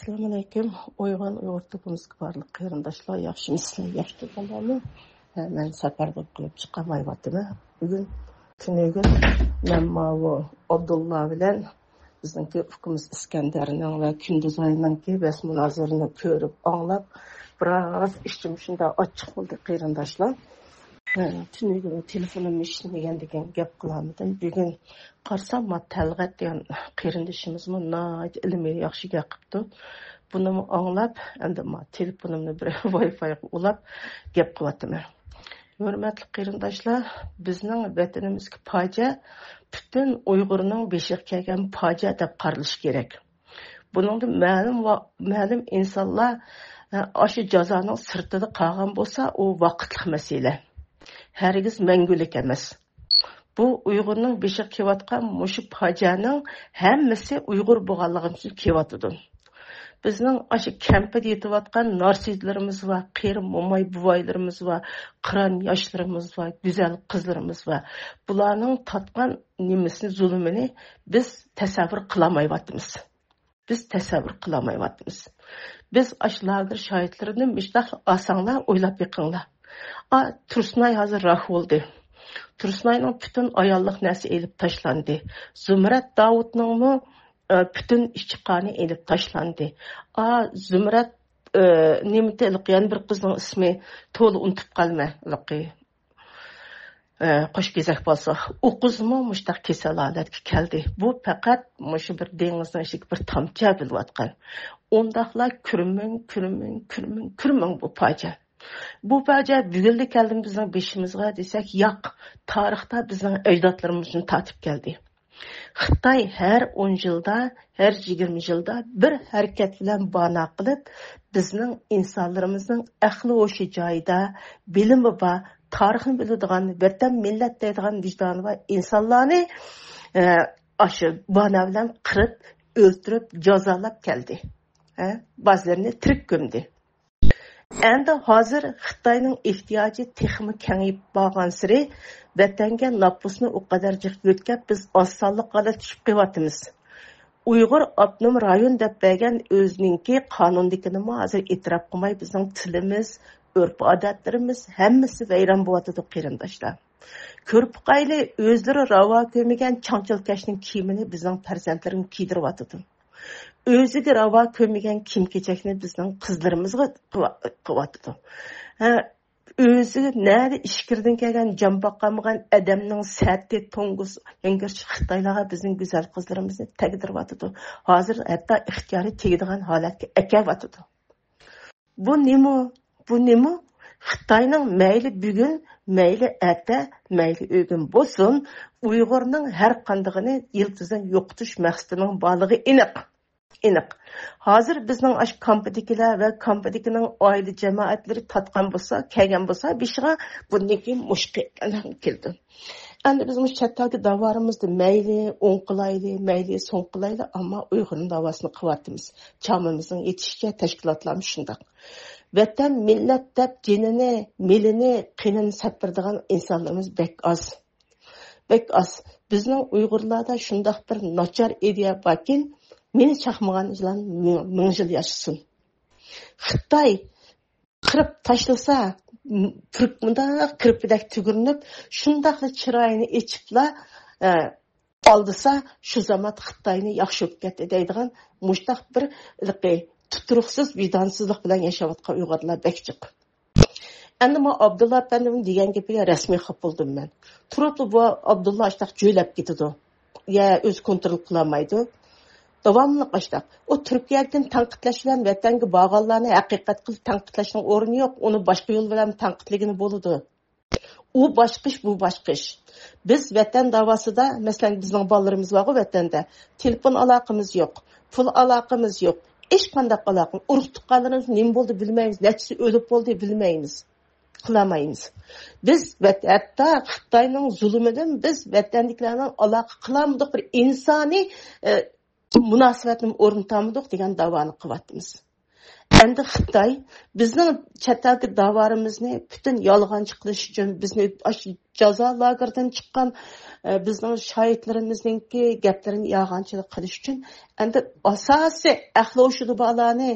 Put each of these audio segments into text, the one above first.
Assalamu alaykum. Oygan Uyg'ur topimizga barliq qarindoshlar, yaxshimisizlar, yaxshi turganlarmi? Men safarga qilib chiqamayapman. Bugun kuniga men bu Abdullah bilan bizningki ukimiz Iskandarning va Kunduzayninki bas munozarini ko'rib, anglab, biroz ishim shunda ochiq bo'ldi qarindoshlar. Tuniga telefonim ishlamagan degan gap qilarmidim. Bugun qarsam, Talg'at degan qarindishimizmi ilmiy yaxshi gapirdi. Buni anglab, endi telefonimni bir Wi-Fi ulab gap qilyapman. Hurmatli qarindoshlar, bizning vatanimizga fojia butun Uyg'urning beshiga kelgan fojia deb qaralish kerak. Buningda ma'lum insonlar o'sha jazoning sirtida qolgan bo'lsa, u vaqtlik masala. Hergiz mangulik emas. Bu Uyg'urning beshiga kelayotgan mushu fojianing hammasi Uyg'ur bo'lganligi uchun kelyotdi. Bizning o'sha kampda yetayotgan narsizlarimiz va qeri mo'may buvaylarimiz va qiron yoshlarimiz va go'zal qizlarimiz va bularning tatgan nimasini zulmini biz tasavvur qilmayapmiz. Biz ashlardir shohidlarini mishdaq asanglar o'ylab yiqinglar. Tursunay hozir rah bo'ldi. Tursunayning butun ayollik narsa elib tashlandi. Zumrat Davudning butun ishqoni elib tashlandi. Zumrat nimtalik yana bir qizning ismi to'la unutib qolma. Qo'sh kezak bo'lsa, u qizmi mushtaq kasallikka keldi. Bu faqat mushu bir dengizning ishik bir tomcha bo'layotgan. Ondaqlar kurming bu fojia. Bu fojia bugunda keldi bizning beshimizga desak, yo'q, tarixda bizning ajdodlarimizni tatib keldi. Xitoy har 10 yilda, har 20 yilda bir harakat bilan bana qilib, bizning insonlarimizning aqli o'sha joyida, bilimi va tarixni biladigan, vatan millat deydigan vijdoni va insonlarni o'sha bana bilan qirib, o'ldirib, jazolab keldi. Ba'zilarini tirik ko'mdi. Endi hozir Xitoyning ehtiyoji texmi kengayib borgan siri vatanga nopusni u qadar jiqyotkab biz osonlikqa tushib qo'yapmiz. Uyg'ur avtonom rayon deb bergan o'zininki qonundikini hozir e'tirof qilmay bizning tilimiz, urf-odatlarimiz hammasi vayron bo'lyapti qarindoshlar. Ko'rib qayli o'zlari ravo ko'rmagan chanchilkashning kiyimini bizning farzandlarimiz kiydiryapti. O'ziga ravo ko'rmagan kiyim-kechakni bizning qizlarimizga qilyapti. O'zi nada ishkirdan kelgan jon boqamagan odamning sati to'ng'is yangirch Xitoylarga bizning go'zal qizlarimizni tagdiryapti. Hozir hatto ixtiyoriy tegadigan holatga akavyapti. Bu nima? Xitoyning mayli bugun, mayli erta, mayli o'g'in bo'lsin, Uyg'urning har qandig'ini yiltizdan yo'qotish maqsadining borligi aniq. Hozir bizning ash kampadikilar va kampadikining oila jamoatlari tatgan bo'lsa, kelgan bo'lsa, bishiga buniki mushqiqlar keldi. Endi biz bu chatdagi davorimizda mayli o'ng qilayli, mayli so'ng qilayli, ammo Uyg'urning davosini qilyapmiz. Chamimizning yetishiga tashkilotlarimiz shundoq. Vatan millat deb jinini, milini, qinini saptirdigan insonlarimiz bek az. Bizning Uyg'urlarda shundoq bir nachar ideya borkin, meni chaqmagan izlan 1000 yil yashasin. Xitoy qirib tashlasa, kirpidak tugurinib, shundaqli chiroyini echibla oldisa, shu zaman Xitoyni yaxshi o'tgatdi deydigan mushtaq bir tuturuqsiz, vijdonsizlik bilan yashayotgan Uyg'urlar bekchiq. Endi men Abdullah efendim degan gapiga rasmiy xafa bo'ldim men. Turib bu Abdullah ashtaq jo'ylab ketdi. Ya o'z kontrol qilolmaydi. Davomli qashtaq. O Turkiyadan tanqidlash bilan vatanga borganlarni haqiqat qilib tanqidlashning o'rni yo'q. Uni boshqa yo'l bilan tanqidligini bo'ladi. U boshqish, bu boshqish. Biz vatan davosida, masalan, bizning bolalarimiz bor vatanda. Telefon aloqamiz yo'q, pul aloqamiz yo'q. Hech qanday aloqa, urug' tuqqanlarimiz nima bo'ldi bilmaymiz, nechasi o'lib bo'ldi bilmaymiz. Qilmaymiz. Biz hatto Xitoyning zulmidan biz vatandaşlarning aloqa qilamidik bir insoniy munosabatni o'rnatamidik degan davoni qilyapmiz. Endi Xitoy bizning chet elda davarimizni butun yolg'onchi qilish uchun bizni jazo lageridan chiqqan bizning shohidlarimizningki gaplarini yolg'onchilik qilish uchun endi asosiy ahli o'shudu balani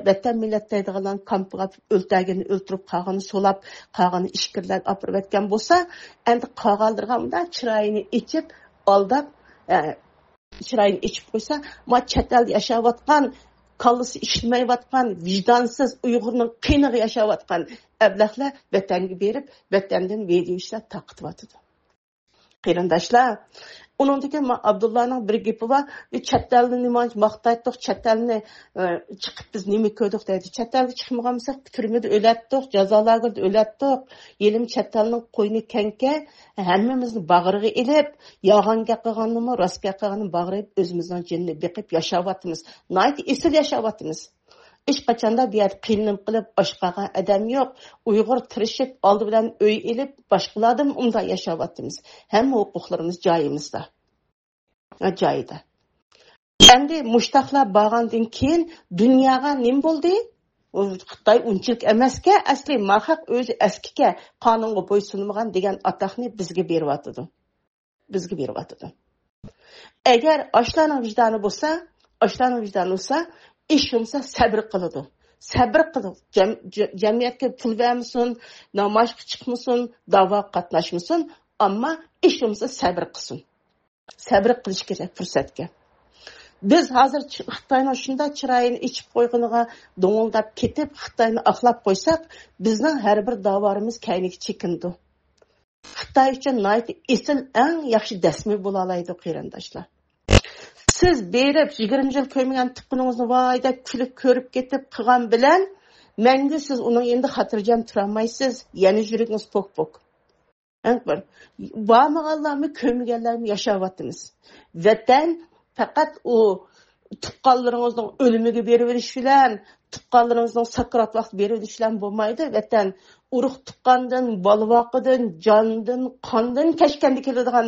vatan millat deydigan kampga o'ltagini o'ltirib qolgani so'lab qolgani ishkirlar olib o'tgan bo'lsa endi qolganlarga chiroyini ichib aldab chiroyini ichib qo'ysa ma chet elda yashayotgan kallası işlemeyivatkan, vicdansız Uygur'un qiyniga yaşayotgan ablahlar vatanga berib, vatandan video ishlab taqitvatıdı. Qarindoshlar, uningdagi Abdullahning bir gapi bor, chet elni nima maqtaydiq, chet elni chiqib biz nima ko'rdik deydi. Chet elga chiqmaganmisak, turmada o'latdik, jazolarga o'latdik. Yelim chet elning qo'yni kanka, hammamizni bag'riga ilib, yolg'on gap qilganmi, rost gap qilganmi bag'rib o'zimizning jinni beqib yashayapmiz. Nayt esil yashayapmiz. Ish qachonda bu yer qiynalib qilib boshqaga odam yo'q. Uyg'ur tirishib oldi bilan uy ilib boshqalardan unda yashayapmiz. Hamma huquqlarimiz joyimizda. Joyida. Endi mushtaqlar borgandan keyin dunyoga nima bo'ldi? Xitoy unchalik emasga, asli mahaq o'zi eskiga qonunga bo'ysunmagan degan ataqni bizga beryapti. Bizga beryapti. Agar ashlarning vijdoni bo'lsa, ish yumsa sabr qiladi. Sabr qilib, jamiyatga pul vermisin, namoyishga chiqmasin, da'vo qatnashmasin, ammo ish yumsa sabr qilsin. Sabr qilish kerak fursatga. Biz hozir Xitoyning shunda chiroyini ichib qo'yganiga do'ng'ildab ketib, Xitoyni aqlab qo'ysak, bizning har bir da'vorimiz kayniga chekindi. Xitoy uchun esil eng yaxshi dasmi bo'la oladi qarindoshlar. Siz berib 20 yil ko'rmagan tuqqaningizni voy deb kulib ko'rib ketib qilgan bilan mangu siz uning endi xotirjam tura olmaysiz. Yana yuragingiz pok-pok. Bormaganlarmi, ko'rmaganlarmi yashayapmiz. Vatan faqat u tuqqanlaringizning o'limiga berib verish bilan, tuqqanlaringizning sakrat vaqt berib verish bilan bo'lmaydi. Vatan urug' tuqqandan, bolvoqidan, jondan, qondan kashkanda keladigan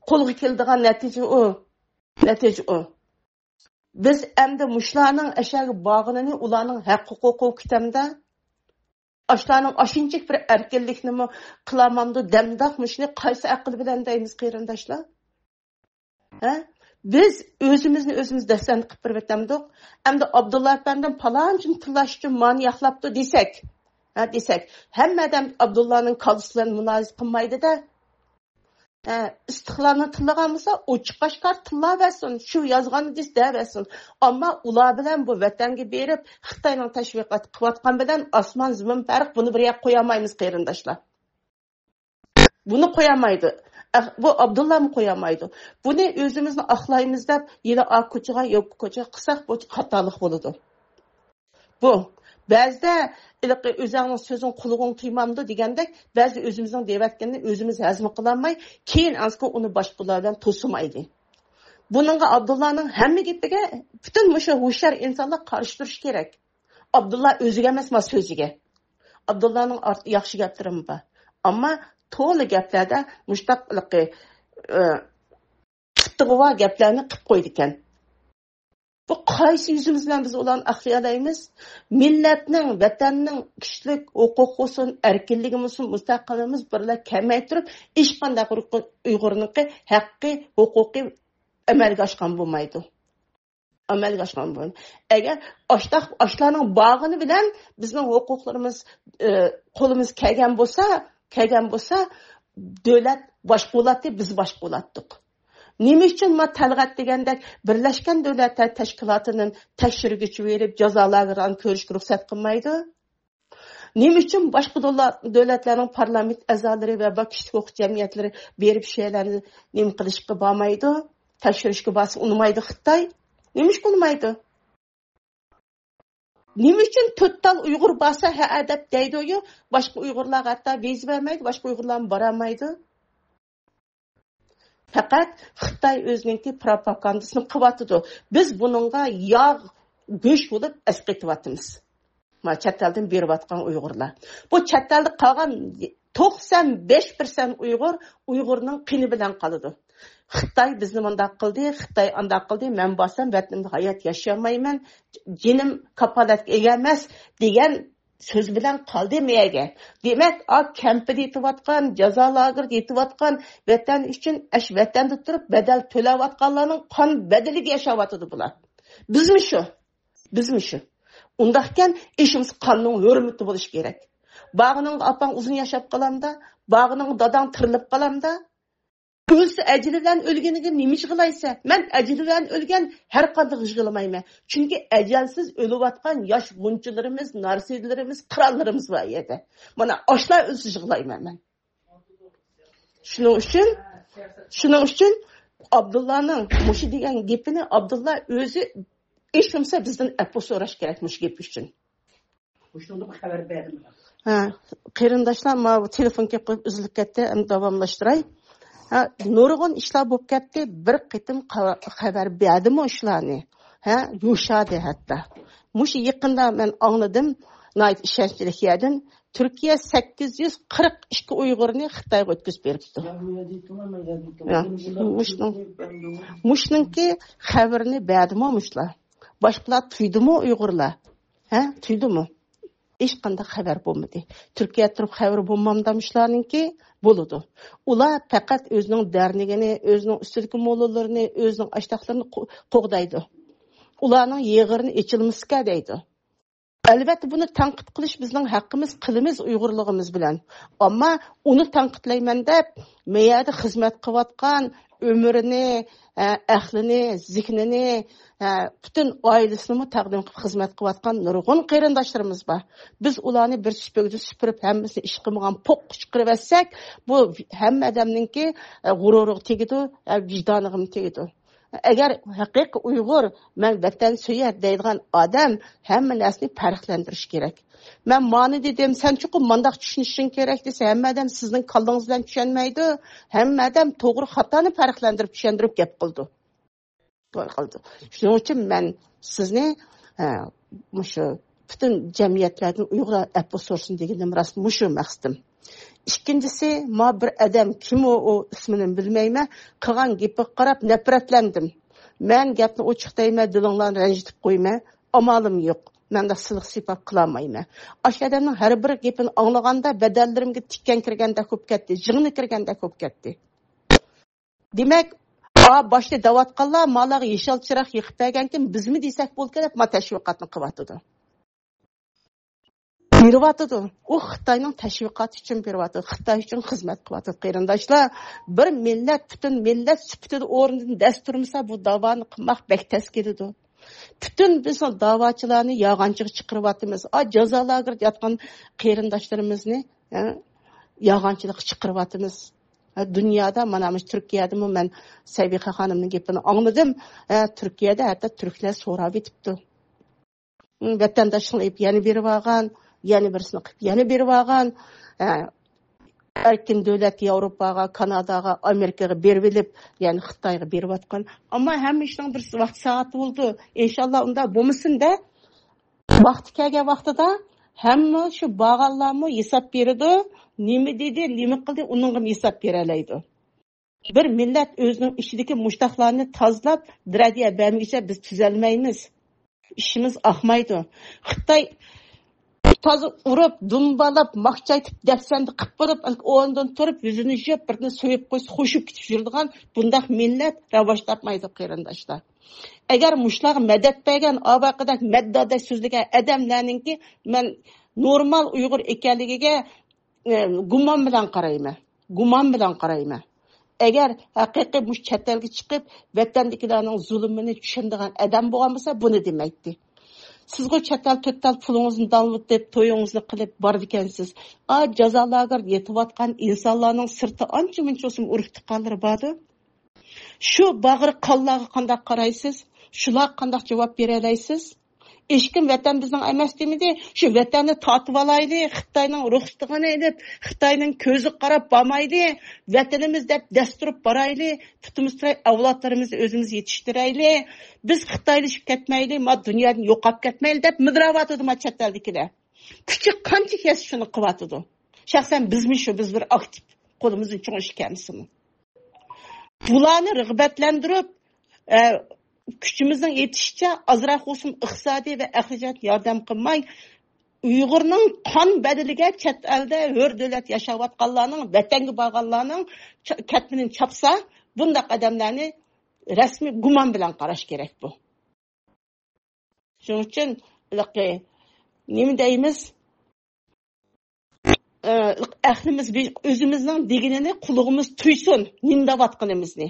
qo'lga keladigan natija u. Biz endi mushlarning ashaga bog'inini ularning haq-huquqi kutamda ashlarning ashinchik bir erkinlikni qilamamdi damdaqmishni qaysi aql bilan deymiz qarindoshlar? Biz o'zimizni dastan qilib berib endi Abdulla apandan palonchini tillash uchun mani yaxlabdi desak, hamma odam Abdullaning qalbisidan muloyiz qilmaydi-da. İstiqlalni tillagan bo'lsa, ochiq oshkor tillaversin, shu yozganni deyaversin. Ammo ular bilan bu vatanga berib, Xitoyning tashviqot qilayotgan bilan osmon zimin farq, buni bir yoqqa qo'yamaymiz qarindoshlar. Buni qo'yamaydi. Bu Abdullah mı qo'yamaydi. Buni o'zimizni aqlaymiz deb, yana oq ko'chaga, yo'q ko'chaga qilsak, bu xatolik bo'ladi. Bu ba'zida o'zingning so'zing qulug'ing tuymamdi degandek, ba'zi o'zimizning deyotganini o'zimiz hazm qilolmay, keyin aslida uni boshqalar bilan to'simaydi. Buningga Abdullahning hamma gapiga butun mushu hushyor insonlar qarshi turish kerak. Abdullah o'ziga emas, so'ziga. Abdullahning yaxshi gaplari bor. Ammo to'g'ri gaplarda mushtaqliqi tuttig'va gaplarni qilib qo'ydi ekan. Bu qaysi yüzümüz bilan biz ularni aqlay olamiz? Millatning, vatanning kishilik huquqi olsun, erkinligi olsun, mustaqilligimiz birla kamaytirib, hech qanday Uyg'urniki haqqi, huquqi amalga oshgan bo'lmaydi. Agar ashlarning bog'ini bilan bizning huquqlarimiz qo'limiz kelgan bo'lsa, davlat boshqa bo'ladi, biz boshqa bo'lardik. Nima uchun talg'at degandek Birlashgan Davlatlar Tashkilotining tekshiruvchi berib jazolarni ko'rishga ruxsat qilmaydi? Nima uchun boshqa davlatlarning parlament a'zolari va kishilik huquq jamiyatlari berib she'rlarni nima qilishga bormaydi? Tekshirishga borsa unmaydi Xitoy? Nima uchun unmaydi? Nima uchun to'ttal Uyg'ur borsa ha adab deydi-yu, boshqa Uyg'urlar hatto viza bermaydi, boshqa Uyg'urlar borolmaydi? Faqat Xitoy o'zining propagandasini qilyapti. Biz buningga yog' go'sht bo'lib asqatyapmiz. Chet eldan berayotgan Uyg'urlar. Bu chet elda qolgan 95% Uyg'urning qini bilan qoladi. Xitoy bizni bundoq qildi, Xitoy undoq qildi, men bo'lsam vatanimda hayot yashamayman, jinim kapolatga ega emas degan so'z bilan qoldi miyaga. Demak, kampida yetayotgan, jazo lagerida yetayotgan vatan uchun vatanda turib badal to'layotganlarning qon badaliga yashayotdi bular. Bizmi shu? Undaqkan ishimiz qonun hurmati bo'lish kerak. Bağının apang uzun yaşap qalamda, bağının dadang tirilib qalamda. O'lsa ajili bilan o'lganiga nima ish qilaysa? Men ajili bilan o'lgan har qanday ish qilmayman. Chunki ajalsiz o'layotgan yosh munchilarimiz, narsilarimiz, qirollarimiz bor edi. Mana oshlar o'lsa ish qilayman men. Shuning uchun Abdullahning mushi degan gapini Abdullah o'zi eshitmasa bizdan afv so'rash kerak mush gap uchun. Shunda xabar berdim. Qarindoshlar, men telefonga qo'yib uzilib ketdi, endi davomlashtiray. Nurg'un ishlar bo'lib ketdi, bir qitim xabar berdim o'shlarni. Yo'shadi hatto. Mush yaqinda men angladim, nayt ishonchlik yerdan Turkiya 842 Uyg'urni Xitoyga o'tkazib beribdi. Mushningki xabarini berdimi mushlar? Boshqalar tuydimi Uyg'urlar? Tuydimi? Hech qanday xabar bo'lmadi. Turkiya turib xabar bo'lmamdamışlarninki bo'ladi. Ular faqat o'zining darnigini, o'zining ustidagi mo'llalarini, o'zining ashtaqlarini qo'g'daydi. Ularning yig'irini ichilmiska deydi. Albatta buni tanqid qilish bizning haqqimiz, qilimiz Uyg'urligimiz bilan. Ammo uni tanqidlayman deb, meyada xizmat qilayotgan ömrünü, əhlini, zihnini, bütün ailesini təqdim qilib xizmat qilayotgan nurg'un qarindoshlarimiz bor. Biz ularni bir süpürgüde süpürüp hammasini ish qilmagan poq chiqirib etsak, bu hamma odamninki g'ururiga tegadi, vijdoniga tegadi. Agar haqiqiy Uyg'ur, men vatan suyar deydigan odam hamma narsani farqlantirish kerak. Men ma'ni dedim, sen chuqur mandaq tushunishing kerak desa, hamma odam sizning qalbingiz bilan tushunmaydi. Hamma odam to'g'ri xatoni farqlantirib tushuntirib gap qildi. Shuning uchun men sizni mushu butun jamiyatlarning Uyg'ur afv so'rsin deganim rost mushu maqsadim. İkincisi, ma bir adam kim o ismini bilmeyme, qilgan gapiga qarab nafratlandim. Men gapni ochiq deyman, dilinglarni ranjitib qo'yma, amalim yo'q. Men de siliq sifat qilolmayman. Ash odamning har bir gapini anglaganda badallarimga tikkan kirganda ko'p ketdi, jig'ni kirganda ko'p ketdi. Demak, boshda davatqanlar malaga yeshil chiroq yiqib bergankin, bizmi desak bo'lgan, ma tashviqotni qilyotdi. Beriyotdi. U Xitoyning tashviqoti uchun beriyotdi. Xitoy uchun xizmat qilyotdi. Qarindoshlar, bir millat butun millat sifatida o'rnidan dasturmasa bu davoni qilmoq bek tez keladi. Bütün biz davachilarni yog'onchiga chiqaryapmiz. Jazolarga yotgan qarindoshlarimizni yog'onchilik chiqaryapmiz. Dunyoda mana bu Turkiyada men Sabiqa xonimning gapini angladim. Turkiyada hatto turklar so'rab etibdi. Vatandoshlik yana berib olgan, yana birisini qilib yana berib olgan. Erkin davlat Yevropaga, Kanadaga, Amerikaga berib elib, ya'ni Xitoyga berib atgan. Ammo hamma ishning bir vaqt soati bo'ldi. Inshaalloh unda bo'lmasin-da. Vaqti kelgan vaqtida hamma shu bag'allarni hisob beradi. Nima dedi, nima qildi, uningga hisob bera oladi. Bir millat o'zining ichidagi mushtaqlarni tozalab, diradiya bermagach biz tuzalmaymiz. İşimiz ahmaydi. Xitoy toza urib, dumbalab, maqchaytib, dafsanda qilib bo'lib, o'rnidan turib, yuzini yuvib, birini so'yib qo'ysa, xo'shib ketib yuradigan bundoq millat ravoj topmaydi qarindoshlar. Agar mushlar madad bergan, avaqidek maddada so'zlagan odamlarningki, men normal Uyg'ur ekanligiga gumon bilan qarayman. Agar haqiqiy mush chet elga chiqib, vatandagilarning zulmini tushunadigan odam bo'lgan bo'lsa, buni demaydi. Sizga chatal to'tal pulingizni davlat deb to'yingizni qilib bor ekansiz. Jazolarga yetayotgan insonlarning sirti ancha-muncha urib tiqqanlari bordi. Shu bag'ri qonlarga qanday qaraysiz? Shular qanday javob bera olasiz? Eşkin vatan bizning emas demidi. Shu vatanni tatib olayli, Xitoyning ruxsatini olib, Xitoyning ko'zi qarab bormaydi, vatanimiz deb dasturib borayli, tutimiz avlodlarimizni o'zimiz yetishtirayli. Biz Xitoylashib ketmayli, ma dunyoni yo'qolib ketmayli deb midravatdi ma chataldikilar. Kuchi qancha kes shuni qilyotdi. Shaxsan biz bir aktiv qo'limizni cho'ng ishkamizmi? Bularni rag'batlantirib, kuchimizning yetishicha azroq bo'lsin iqtisodiy va axrijat yordam qilmay, Uyg'urning qon badiliga chet elda hur davlat yashayotganlarning, vatanga borganlarning katmini chapsa, bunday qadamlarni rasmiy gumon bilan qarash kerak bu. Shuning uchun nima deymiz? Ahlimiz o'zimizning deganini qulog'imiz tuysun, nindavatqanimizni.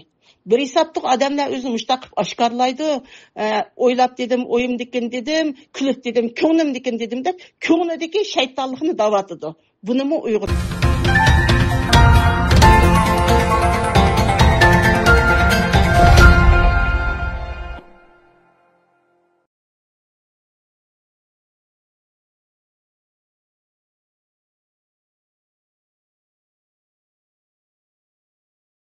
Bir hisobda odamlar o'zini mushtaq oshkorlaydi. O'ylab dedim, o'yimdikin dedim, kulib dedim, ko'nglimdikin dedim deb ko'nglidagi shaytonlikni davatidi. Bunimi Uyg'ur